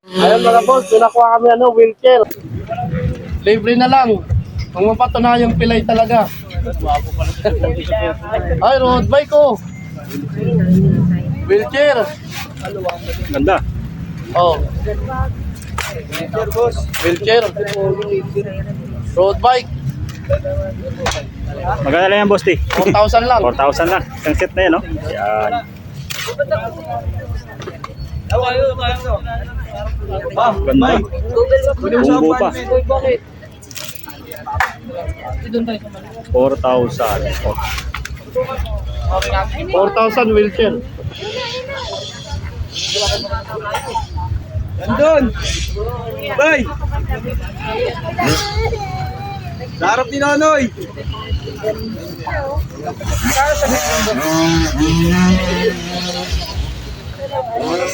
Ayun mga boss, pinakuha kami wheelchair. Libre na lang. Kung mapatunayang pilay talaga. Ay, road bike ko. Wheelchair. Ganda. Oh. Wheelchair, boss. Wheelchair. Road bike. Magkano lang yan, boss, di? 4,000 lang. 4,000 lang. Isang set na yan, no? Yan. Ganda. Bumbo pa. 4,000. 4,000 wheelchair. Nandun! Bay! Sa harap ni Nonoy!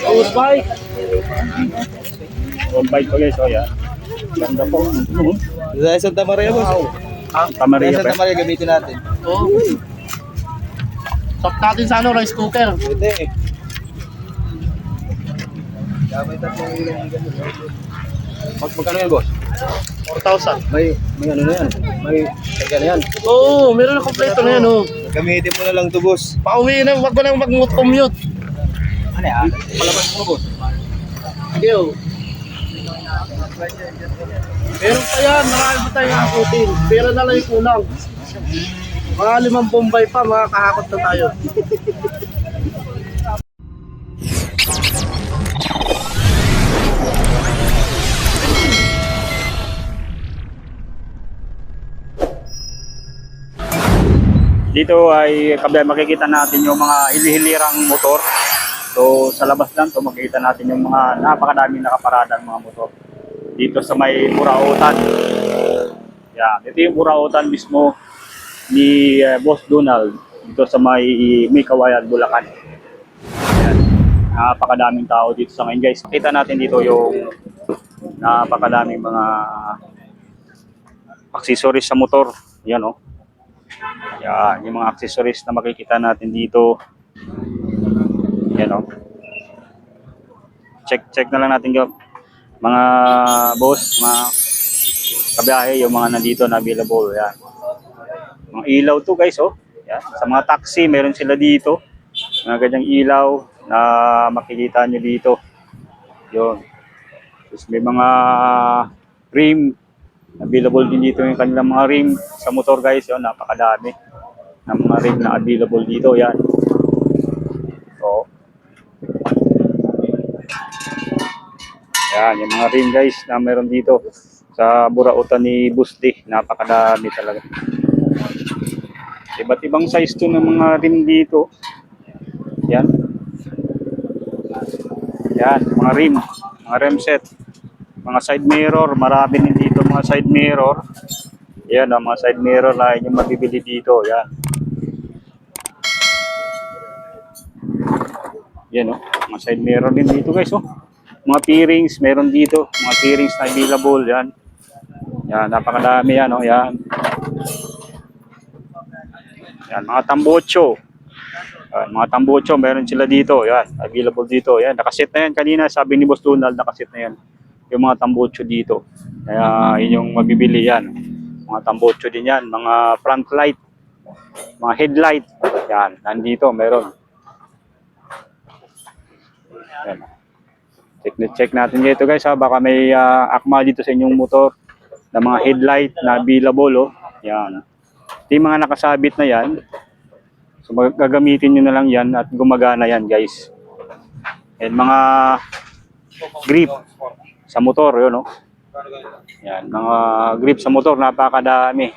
Road bike. Road bike ko, guys. O, yan. Ganda po. Sa Santa Maria, boss. Santa Maria Sa pa. Santa Maria gamitin natin. Oh. Stop natin sa rice cooker. Pwede. May tatlong ilang ganun. Magkano yan, boss? 4,000. May ano na yan. May kagana yan. Oo, meron na kompleto na yan. Oh. Gamitin mo na lang to, boss. Pauwi na, wag mo nang mag-commute. Ano yan? Palabas mo, boss. Hindi oh. Meron pa yan, marami pa tayong akutin. Pero na lang yung kulang. Mga 5 Bombay pa, makakahakot na tayo. Dito ay makikita natin yung mga hili-hilirang motor. So sa labas lang to makikita natin yung mga napakadaming nakaparadang mga motor. Dito sa may Burautan. Yan, ito yung Burautan mismo ni Boss Donald dito sa may Kawayan, Bulacan. Yan. Napakadaming tao dito sa ngayon, guys. Kita natin dito yung napakadaming mga accessories sa motor. Yan, oh. Yan, yung mga accessories na makikita natin dito. Yan, oh. Check na lang natin yung mga boss, mga kabiyahe, yung mga nandito na available. Yan. Mga ilaw to, guys, oh. Yan. Sa mga taxi, meron sila dito. Mga ganyang ilaw na makikita nyo dito. Yun. Tapos may mga rim. Available din dito yung kanilang mga rim sa motor, guys. Yun, napakadami ng mga rim na available dito. Yan. So, yan, yung mga rim, guys, na meron dito sa Burautan ni Busdi. Napakadami talaga. Iba't ibang size to ng mga rim dito. Yan. Yan, mga rim set. Mga side mirror, marami din dito mga side mirror. Yan, ang mga side mirror na yung mabibili dito. Yan. Yan, oh. Mga side mirror din dito, guys, oh. Mga P-rings, meron dito. Mga P-rings na available. Yan. Yan, napakadami yan, oh. Yan. Yan, mga tambocho. Mga tambocho, meron sila dito. Yan, available dito. Yan, nakasit na yan kanina. Sabi ni Boss Donald, nakasit na yan. Yung mga tambocho dito. Kaya yun yung mabibili yan. Mga tambocho din yan. Mga front light. Mga headlight. Yan, nandito, meron. Yan. Check natin dito, guys, ha. Baka may akma dito sa inyong motor na mga headlight na available, oh. Yan. Ito yung mga nakasabit na yan. So gagamitin nyo na lang yan at gumagana yan, guys. And mga grip sa motor, yun, no? Yan, mga grip sa motor, napakadami.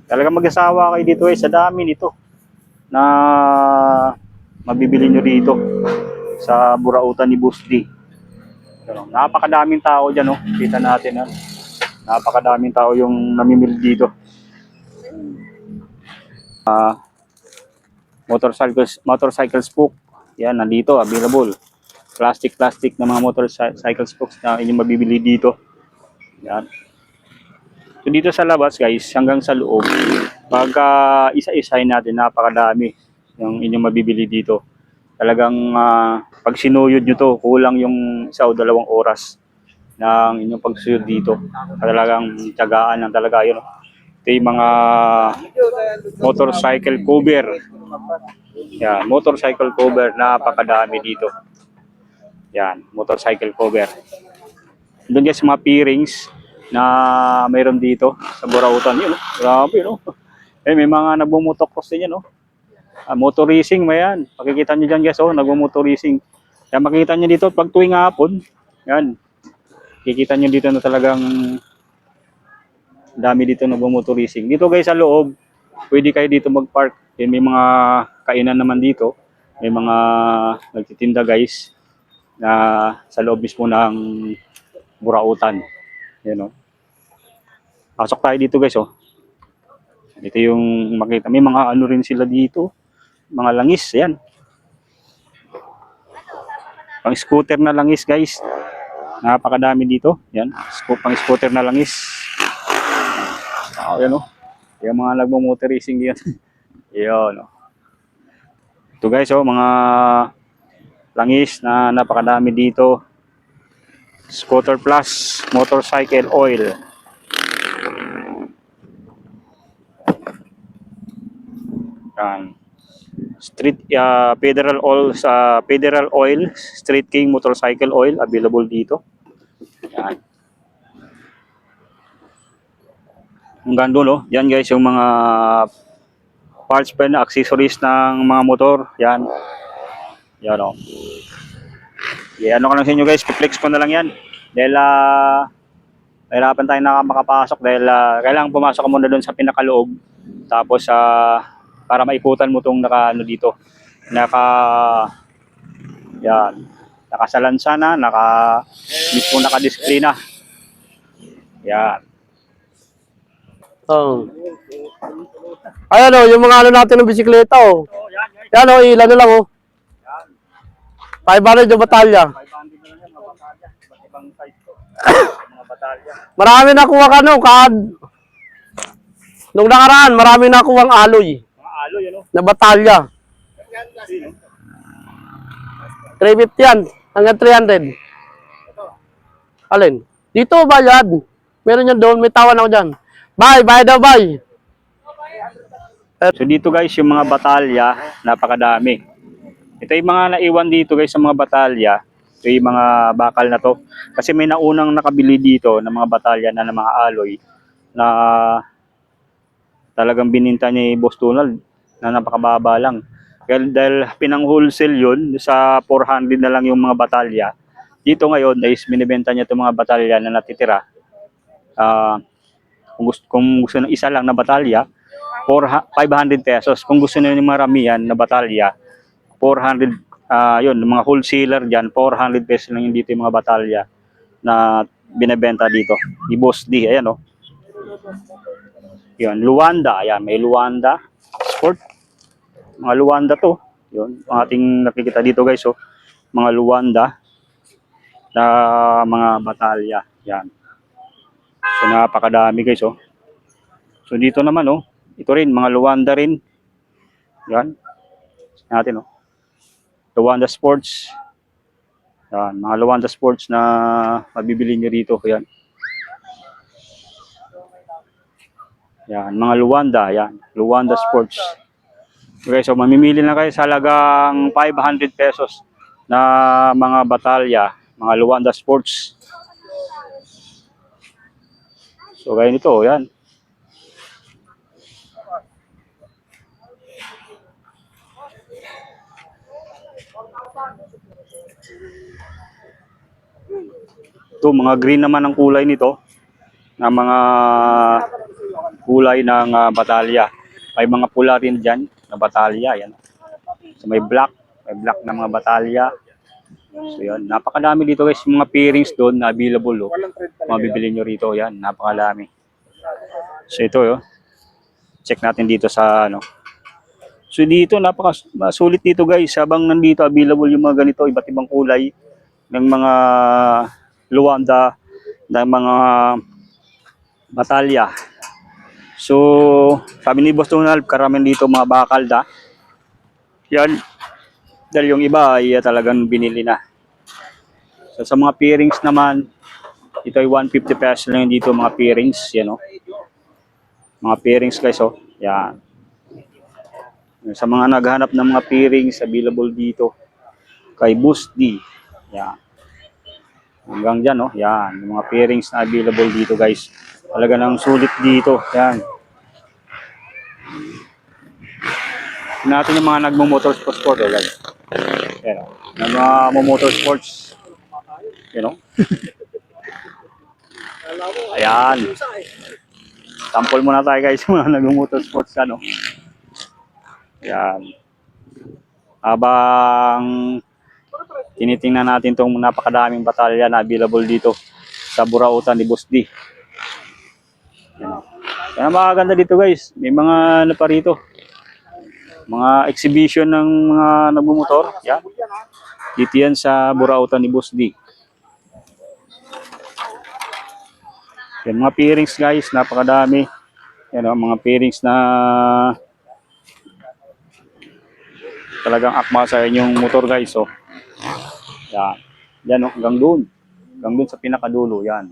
Talaga mag-asawa kayo dito, sa dami nito na mabibili nyo dito sa Burautan ni Busdi. Napakadaming tao dyan, no? Kita natin, ha? Napakadaming tao yung namimili dito. Motorcycle spook. Yan, nandito, available. Plastic na mga motorcycle spokes na inyong mabibili dito. Yan. So dito sa labas, guys, hanggang sa loob, pagka isa-isahin natin, napakadami yung inyong mabibili dito. talagang pag sinuyod nyo to, kulang yung 1 o 2 oras ng inyong pagsuyod dito. Talagang tiyagaan lang talaga yun. Ito yung mga motorcycle cover. Yan, motorcycle cover, napakadami dito. Yan, motorcycle cover. Doon guys, mga P-rings na mayroon dito sa Burautan. Yun, grabe, no? May mga nagmumotorcross din yan, no? Motor racing, may yan. Makikita nyo dyan guys, nagmumotor racing. Kaya makikita nyo dito pag tuwing hapon, yan. Kikita nyo dito na talagang dami dito nagmumotor racing. Dito guys sa loob, pwede kayo dito mag-park. May mga kainan naman dito. May mga nagtitinda guys na sa loob mismo ng Burautan. Yan, no? Pasok tayo dito guys, Ito yung makita. May mga ano rin sila dito. Mga langis, yan. Pang scooter na langis guys. Napakadami dito. Yan. Pang scooter na langis. Yan, yung mga nagmo-motor racing yan. Yan, Ito guys, mga langis na napakadami dito. Scooter Plus motorcycle oil. Yan. Federal Oil Street King motorcycle oil available dito. Yan. Hanggang doon, yan guys yung mga parts pa na accessories ng mga motor. Yan. Yan, ano ko lang sa inyo guys, flex ko na lang yan. Dahil mahirapan tayo na makapasok dahil kailangan pumasok ka muna doon sa pinakaloob. Tapos para maikutan mo tong dito. Yan. Nakasalansa na, mismo naka-display na. Yan. Ayan yung mga ano natin ng bisikleta Yan ilan na lang 500 yung batalya. 500 na lang yan, mga batalya. Iba't ibang size to. Mga batalya. Marami nakuha nung nakaraan, marami nakuha ang aloy. Mga aloy, Na batalya. 350 yan, hanggang 300. Alin? Dito, bayad. Meron yan doon, may tawan ako dyan. Bayad daw, bye. So dito guys, yung mga batalya, napakadami. Ito yung mga naiwan dito guys sa mga batalya. Ito yung mga bakal na to. Kasi may naunang nakabili dito ng mga batalya na ng mga aloy na talagang bininta niya yung Boss Donald na napakababa lang. Dahil pinang-wholesale yun, sa 400 na lang yung mga batalya. Dito ngayon, is binibenta niya itong mga batalya na natitira. Kung gusto ng isa lang na batalya, 500 pesos. Kung gusto niyo ng maramihan na batalya, 400, yun, mga wholesaler dyan, 400 pesos lang yung dito yung mga batalya na binibenta dito. Di Boss D, ayan Yun, Luanda, ayan, may Luanda Sport. Mga Luanda to. Yun, ang ating nakikita dito guys, mga Luanda na mga batalya. Yan. So napakadami guys, So dito naman, ito rin, mga Luanda rin. Yan. Natin, Luanda Sports. Yan, mga Luanda Sports na mabibili nyo rito. Yan. Yan, mga Luanda. Yan, Luanda Sports. Okay, so mamimili na kayo sa halagang 500 pesos na mga batalya, mga Luanda Sports. So gaya nito, yan. Ito, mga green naman ang kulay nito, na mga kulay ng batalya. May mga pula rin dyan na batalya. Yan. So may black na mga batalya. So yan, napakadami dito guys. Yung mga pairings doon na available. Mabibili nyo rito. Yan, napakadami. So ito, check natin dito sa So dito, napakasulit dito guys. Habang nandito available yung mga ganito, iba't ibang kulay ng mga Luanda, ng mga batalya. So, sabi ni Boss Donald, karamihan dito mga bakal Yan. Dahil yung iba ay talagang binili na. So sa mga pairings naman, ito ay 150 pesos lang dito mga pairings, yan o. Mga pairings guys, oh. Yan. Sa mga naghanap ng mga pairings, available dito kay Boss D. Yan. Hanggang dyan, oh. Yan. Yung mga pairings na available dito guys. Talaga nang sulit dito. Yan. Natin yung mga nagmo-motorsport oh guys. Yan, oh. Yung mga motorsports. You know? Ayan. Sample muna tayo guys mga nag-motorsports ano. Ayan. Habang tinitingnan natin itong napakadaming batalya na available dito sa Burautan ni Boss D. Ayan. Kaya makaganda dito guys. May mga ano pa rito. Mga exhibition ng mga nagmumotor. Yan. Dito yan sa Burautan ni Boss D. Yan, mga pairings guys, napakadami. Yan o, mga pairings na talagang akma sa inyong motor guys. Oh. Yan. Yan o, hanggang doon. Hanggang doon sa pinakadulo. Yan.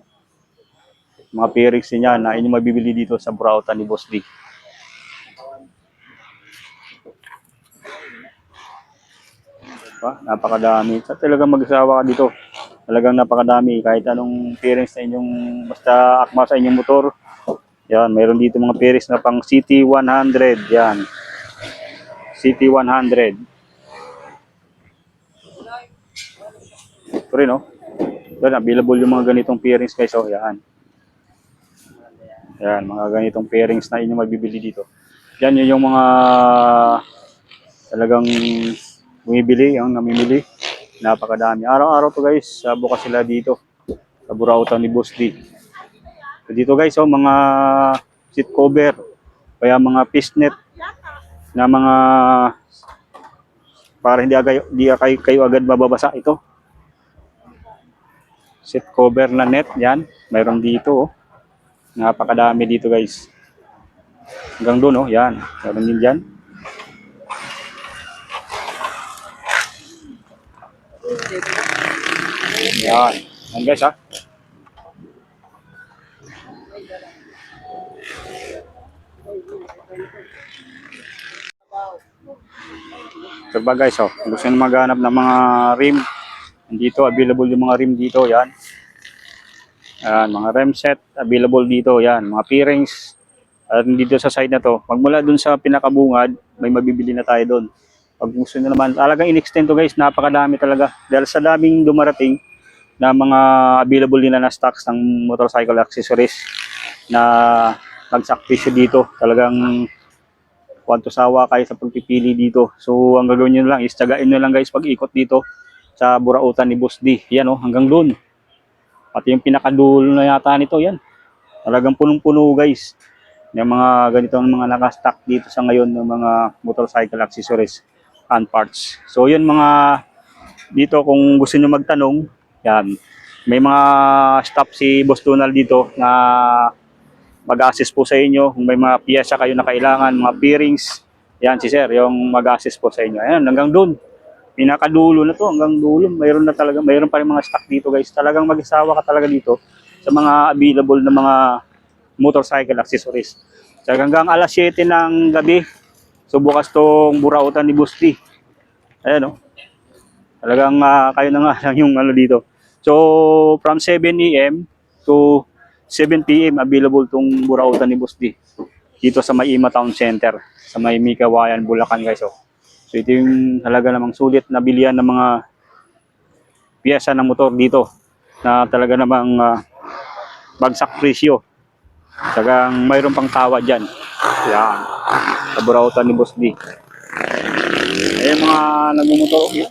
Mga pairings niya na inyong mabibili dito sa Burautan ni Boss D. Napakadami. Sa talagang mag-asawa ka dito. Talagang napakadami. Kahit anong pairings na inyong basta akma sa inyong motor. Yan, mayroon dito mga pairings na pang CT100. Yan. CT100. Ito rin, oh. Yan, available yung mga ganitong pairings guys. Oh, yan. Yan, mga ganitong pairings na inyong mabibili dito. Yan, yun yung mga talagang bumibili, yung namimili. Napakadami. Araw-araw to guys, bukas sila dito sa Burautan ni Boss D. So, dito guys, oh, mga seat cover, kaya mga fishnet na mga para hindi kayo agad mababasa ito. Seat cover na net, yan. Mayroon dito, oh. Napakadami dito guys. Hanggang doon, oh, yan. Mayroon din dyan. Yan. Yan guys ha. So ba guys, oh, kung gusto nyo maghanap ng mga rim, dito available yung mga rim dito, yan. Yan, mga rim set available dito, yan, mga pairings. At dito sa side na to, magmula dun sa pinakabungad, may mabibili na tayo doon. Pag gusto nyo naman, talagang in-extend to guys, napakadami talaga. Dahil sa daming dumarating na mga available nila na stocks ng motorcycle accessories na nagsakrisyo dito. Talagang kwanto sawa kayo sa pagpipili dito. So ang gagawin nyo lang is tagain nyo lang guys pag ikot dito sa Burautan ni Boss D. Yan o, hanggang doon. Pati yung pinakadulo na yata nito, yan. Talagang punong-puno guys. Yung mga ganitong mga nakastock dito sa ngayon ng mga motorcycle accessories and parts. So yun mga dito kung gusto niyo magtanong, yan. May mga staff si Boss Donald dito na mag-assist po sa inyo. Kung may mga piyesa kayo na kailangan, mga bearings, yan si Sir, yung mag-assist po sa inyo. Ayan, hanggang doon. Pinakadulo na to, hanggang dulo. Mayroon na talaga, mayroon pa rin mga stock dito guys. Talagang mag-isawa ka talaga dito sa mga available na mga motorcycle accessories. So, hanggang alas 7 ng gabi, so bukas tong Burautan ni Boss D. Ayan o. Talagang kayo na nga lang yung ano dito. So from 7 AM to 7 PM available tong Burautan ni Boss D. Dito sa Maima Town Center. Sa may Mikawayan, Bulacan guys. Oh. So ito yung talaga namang sulit na bilihan ng mga piyesa ng motor dito. Na talaga namang bagsak presyo. Tagang mayroon pang tawa dyan. Yan. Sa Burautan ni Boss D. Ayan mga nagmumotor.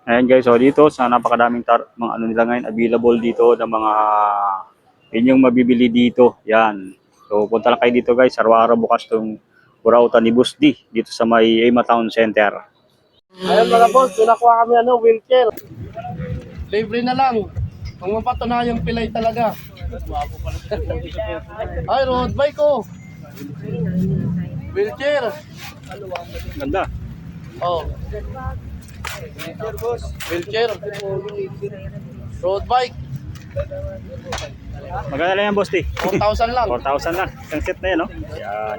Ayan guys, so dito sa napakadaming mga ano nila ngayon available dito ng mga inyong mabibili dito. Yan. So punta lang kayo dito guys. Araw-araw bukas tong Burautan ni Boss D dito sa may Maima Town Center. Ayan mga boss, pinakuha kami wheelchair. Libre na lang. Kung mapatunayang pilay talaga. Ay, road bike ko. Wheelchair. Ganda. Oh. Wheelchair, boss. Wheelchair. Road bike. Magkano lang yan, boss T? 4,000 lang. 4,000 lang. Isang set na yan, no? Yan.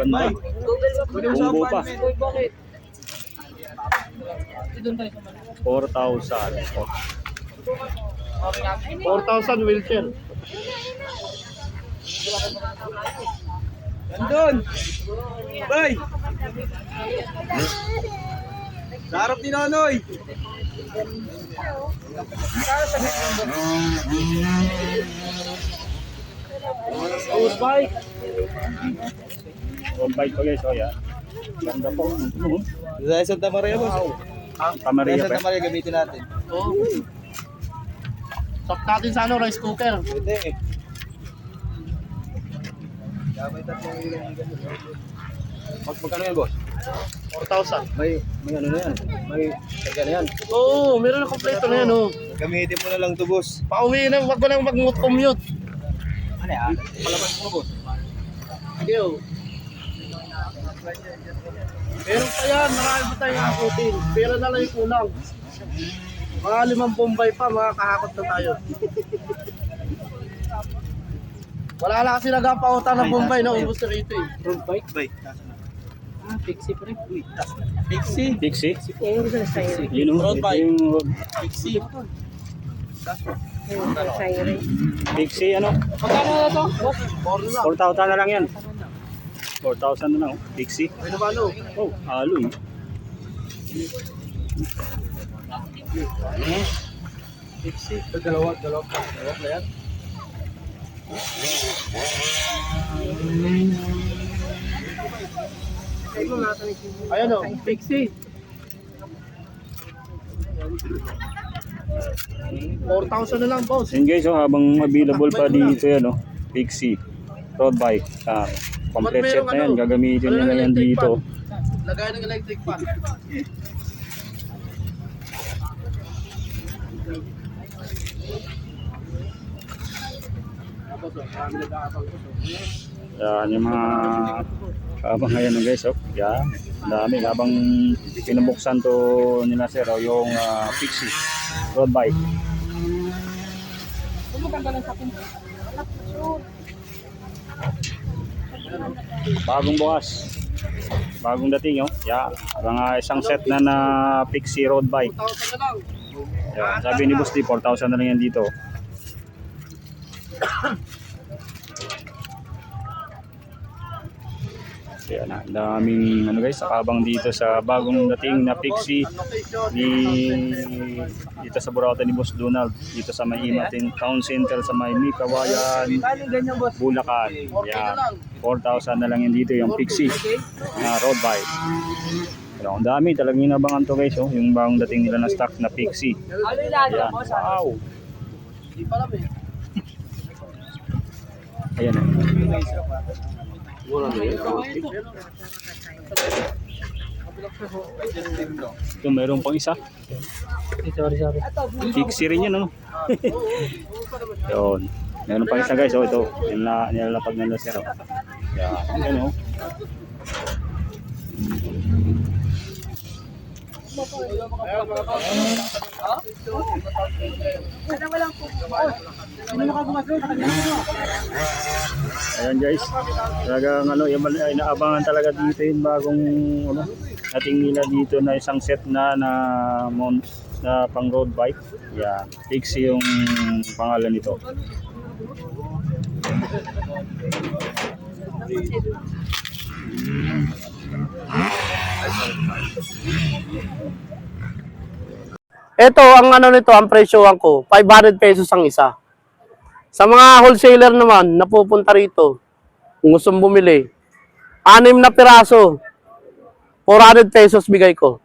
Ganda. Bumbo pa. 4,000. 4,000 wheelchair. Nandun! Bay! Sarap ni Nonoy! Road bike. Road bike pa guys, oh yan. Ganda po. Sa Santa Maria, boss. Kamaria Sa pa. Santa Maria gamitin natin. Oh. Stop natin sa rice cooker. Pwede eh. May tatlong ilang ganun. Magkano yan, boss? 4,000. May ano na yan. May kaya na yan. Oo, meron na kompleto na yan, oh. Gamitin mo na lang to, boss. Pauwi na, wag mo nang mag-commute. Ano yan? Palabas mo, boss. Sige, oh. Meron pa yan, marami pa tayong akutin. Pero na lang yung kulang. Mga 5 Bombay pa, makakahakot na tayo. Wala na kasi nagpapautan ng Bombay, no? Ubus na rito eh. Road bike? Bike. Pixie pa rin. Pixie? Pixie. Siren. Yun o. Road bike. Yung Pixie. Siren. Pixie ano? Magkano na ito? 4 lang. 4,000 na lang yan. 4,000 na lang. Pixie. Ano ba, no? Oh, halo eh. Pixie. Dalawa na yan. Ayan, oh. Pixie. 4,000 na lang, boss. Yun guys, oh, habang available pa dito yan, oh. Pixie. Road bike. Complete set na yan. Gagamitin nyo na yan dito. Lagay ng electric fan. Yan yung mga habang ngayon no guys, oh. Yan. Dami habang pinubuksan to nila sir, oh, yung Pixie road bike. Bagong bukas. Bagong dating, oh. Yan. Mga isang set na Pixie road bike. 4,000 na lang. Yan. Sabi ni Boss D, 4,000 na lang yan dito. Kaya na, daming ano guys, nakabang dito sa bagong dating na Pixie dito sa Burautan ni Boss Donald, dito sa may Imatin Town Center sa may Mikawayan, Bulacan. Yan, 4,000 na lang yan dito yung Pixie na road bike. Pero ang dami talagang inabangan to guys, oh, yung bagong dating nila na stock na Pixie. Yan, wow. Hindi pa alam eh. Ayan na. Ito, mayroon pang isa. Pixie rin yan, ano? Yun. Meron pang isa guys, oh, ito. Nilalapag na sir, oh. Yan, yan, oh. Ayan guys, talagang ano, inaabangan talaga dito yung bagong ano, ating nila dito na isang set na pang road bike. Yan, Pixie yung pangalan nito. Ito, ang ano nito, ang presyohan ko, 500 pesos ang isa. Sa mga wholesaler naman, napupunta rito, kung gustong bumili, 6 na piraso, 400 pesos bigay ko.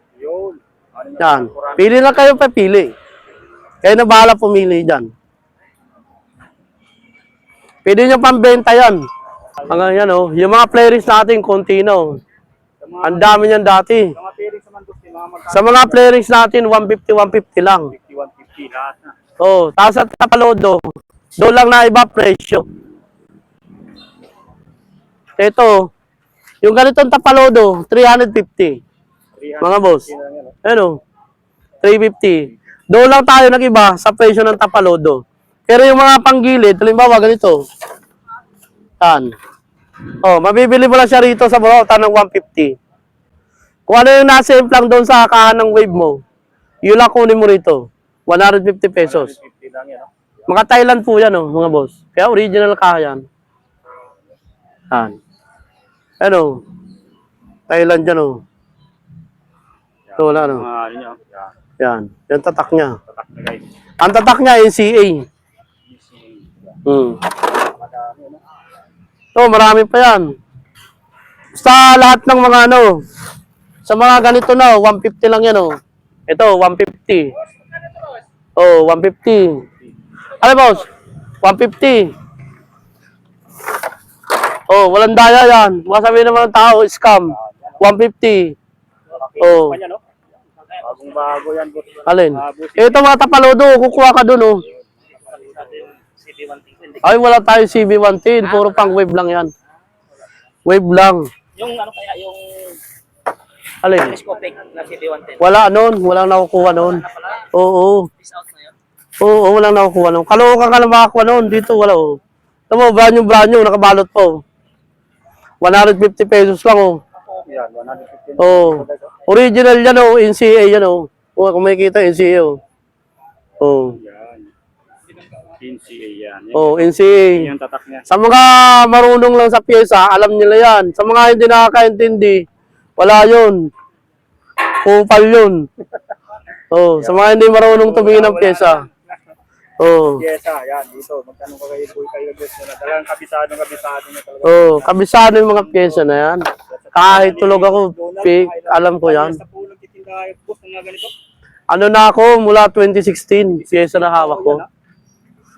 Yan. Pili lang kayo, papili. Kayo na bahala pumili dyan. Pwede nyo pambenta yan. Hanggang yan, oh. Yung mga playlist natin, konti na, oh. Ang dami niyan dati. Sa mga playrings natin, 150 lang. 150 lahat na. Oh, tapos at Tapalodo, doon lang na iba presyo. Ito, yung ganitong Tapalodo, 350. Mga boss. Ano? 350. Doon lang tayo nag-iba sa presyo ng Tapalodo. Pero yung mga panggilid, halimbawa ganito. Yan. Oh, mabibili mo lang siya rito sa Burautan ng 150. Kung ano yung nasa implang doon sa kahan ng wave mo, yun lang kunin mo rito. 150 pesos. 50 lang yan. Mga Thailand po yan, oh, mga boss. Kaya original kaha yan. Yan. Ano? Thailand yan, oh. Ito, wala, ano. Mga ano nyo. Yan. Yan. Yan tatak niya. Tatak na guys. Ang tatak niya, NCA. Oh, marami pa yan. Sa lahat ng mga ano, sa mga ganito na, 150 lang yan, oh. Ito, 150. Oh, 150. Ano, boss? 150. Oh, walang daya yan. Masabi naman ng tao, scam. 150. Oh. Bagong bago yan, boss. Alin? Ito mga Tapalodo, kukuha ka dun, oh. Ay, wala tayong CB110. Puro pang wave lang yan. Wave lang. Yung ano kaya, yung Alin? telescopic na CB110. Wala nun. Walang nakukuha nun. Oo. Peace out na yun. Oo, walang nakukuha nun. Kalokan ka lang makakuha nun. Dito, wala, oh. Ito mo, brand new, nakabalot po. 150 pesos lang, oh. Yan, 150. Oh. Original yan, oh. NCA yan, oh. Kung makikita, NCA, oh. Oh. Yan. NCA yan. Oh, NCA. Yan yung tatak niya. Sa mga marunong lang sa pyesa, alam nila yan. Sa mga hindi nakakaintindi, wala yun. Kupal yun. Oh, sa mga hindi marunong tumingin ng pyesa. Oh. Yes, yan. Dito, magtanong ka kayo guys na talagang kabisado na talaga. Oh, kabisado yung mga pyesa na yan. Kahit tulog ako, alam ko yan. Sa pulang titinda, boss, na ganito. Ano na ako, mula 2016, pyesa na hawak ko.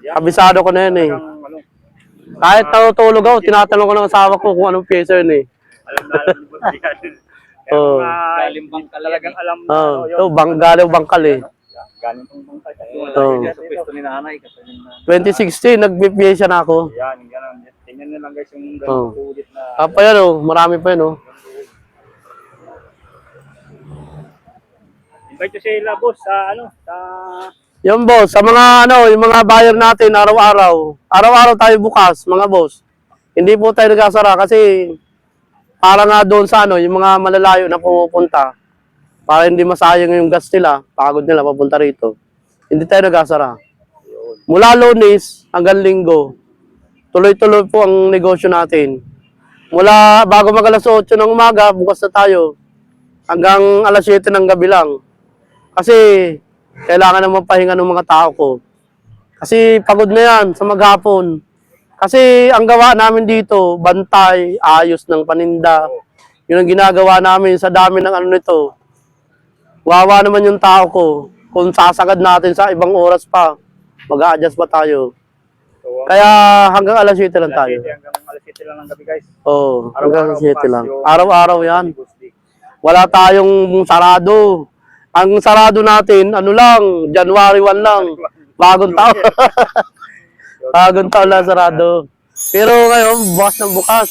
Kabisado ko na yan, eh. Ano, Kahit natutulog ako, tinatanong ko ng asawa ko kung anong pyesa yun, eh. alam ni boss yan. Oh. Galing bangkal Talagang alam na Oh, ano, ito, galing bangkal, eh. galing tong bangkay. Oh. sa pwesto ni nanay. Kasi yung 2016, nagpipiyesa na ako. Yan, ganun. Tingnan nyo lang guys yung Oh. ganun ulit na. Pa yan, oh. Marami pa yan, oh. Invite nyo sila boss sa ano, sa Yung boss, sa mga ano, yung mga buyer natin araw-araw. Araw-araw tayo bukas, mga boss. Hindi po tayo nagkasara kasi para nga doon sa ano, yung mga malalayo na pumupunta. Para hindi masayang yung gas nila, pagod nila papunta rito. Hindi tayo nagkasara. Mula Lunes hanggang Linggo, tuloy-tuloy po ang negosyo natin. Mula bago mag alas 8 ng umaga, bukas na tayo. Hanggang alas 7 ng gabi lang. Kasi kailangan naman pahinga ng mga tao ko. Kasi pagod na yan sa maghapon. Kasi ang gawa namin dito, bantay, ayos ng paninda. Yun ang ginagawa namin sa dami ng ano nito. Wawa naman yung tao ko. Kung sasagad natin sa ibang oras pa, mag-a-adjust pa tayo. Kaya hanggang alas 7 lang tayo. hanggang alas 7 lang ng gabi guys. Oo, hanggang alas 7 lang. Yung- Araw-araw yan. Wala tayong sarado. Ang sarado natin, ano lang, January 1 lang. Bagong taon. Bagong taon lang sarado. Pero ngayon, bukas ng bukas.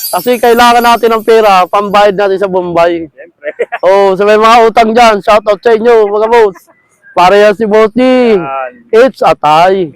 Kasi kailangan natin ng pera, pambayad natin sa Bombay. Siyempre. Oh, sa may mga utang dyan, shout out sa inyo, mga boss. Para yan si Bossy. Yan. It's a tie.